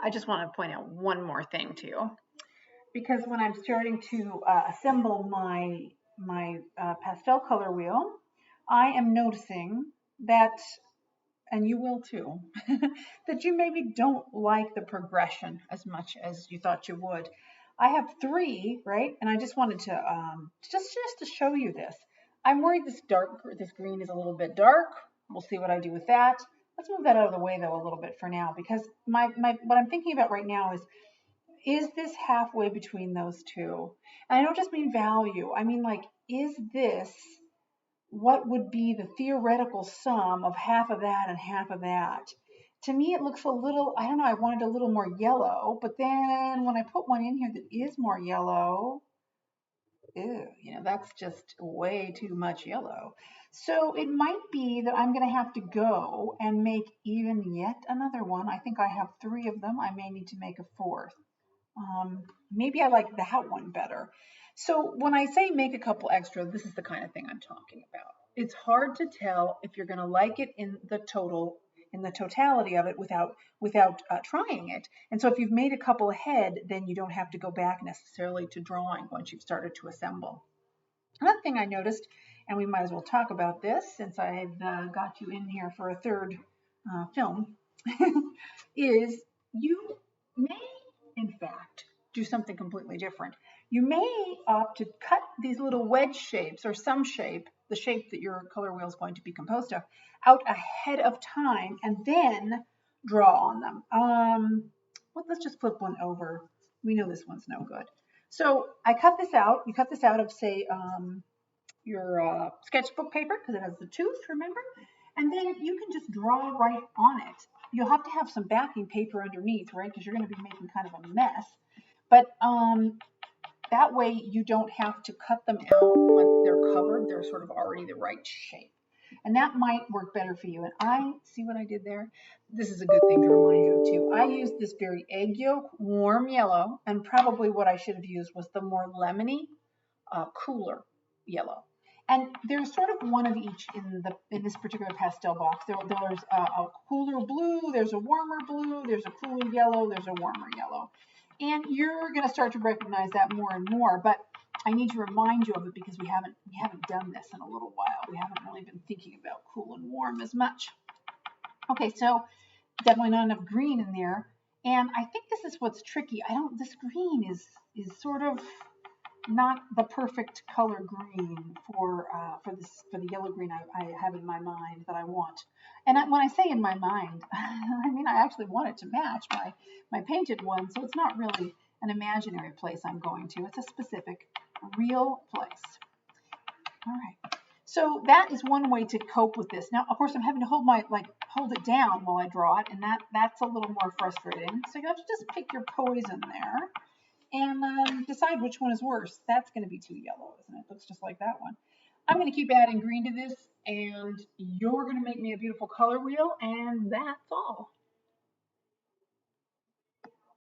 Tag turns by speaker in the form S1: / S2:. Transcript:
S1: I just want to point out one more thing too, because when I'm starting to assemble my pastel color wheel, I am noticing that, and you will too, that you maybe don't like the progression as much as you thought you would. I have three, right? And I just wanted to just to show you this. I'm worried this green is a little bit dark. We'll see what I do with that. Let's move that out of the way though a little bit for now, because what I'm thinking about right now is this halfway between those two? And I don't just mean value. I mean, like, is this what would be the theoretical sum of half of that and half of that? To me, it looks a little, I don't know, I wanted a little more yellow, but then when I put one in here that is more yellow, ew, that's just way too much yellow. So it might be that I'm going to have to go and make even yet another one. I think I have three of them. I may need to make a fourth. Maybe I like that one better. So when I say make a couple extra, this is the kind of thing I'm talking about. It's hard to tell if you're going to like it in the totality of it without trying it. And so if you've made a couple ahead, then you don't have to go back necessarily to drawing once you've started to assemble. Another thing I noticed, and we might as well talk about this since I've got you in here for a third film, is you may, in fact, do something completely different. You may opt to cut these little wedge shapes or some shape, the shape that your color wheel is going to be composed of, out ahead of time and then draw on them. Well, let's just flip one over. We know this one's no good. So I cut this out. You cut this out of, say, your sketchbook paper because it has the tooth, remember? And then you can just draw right on it. You'll have to have some backing paper underneath, right? Because you're going to be making kind of a mess. But that way you don't have to cut them out once they're covered. They're sort of already the right shape. And that might work better for you. And I see what I did there. This is a good thing to remind you of too. I used this very egg yolk, warm yellow, and probably what I should have used was the more lemony, cooler yellow. And there's sort of one of each in this particular pastel box. There's a cooler blue, there's a warmer blue, there's a cooler yellow, there's a warmer yellow. And you're going to start to recognize that more and more. But I need to remind you of it because we haven't done this in a little while. We haven't really been thinking about cool and warm as much. Okay, so definitely not enough green in there. And I think this is what's tricky. This green is sort of not the perfect color green for the yellow green I have in my mind that I want. And when I say in my mind, I mean I actually want it to match my painted one, so it's not really an imaginary place I'm going to. It's a specific, real place. All right. So that is one way to cope with this. Now, of course, I'm having to hold it down while I draw it, and that's a little more frustrating. So you have to just pick your poison there and decide which one is worse. That's going to be too yellow, isn't it? Looks just like that one. I'm going to keep adding green to this, and you're going to make me a beautiful color wheel, and that's all.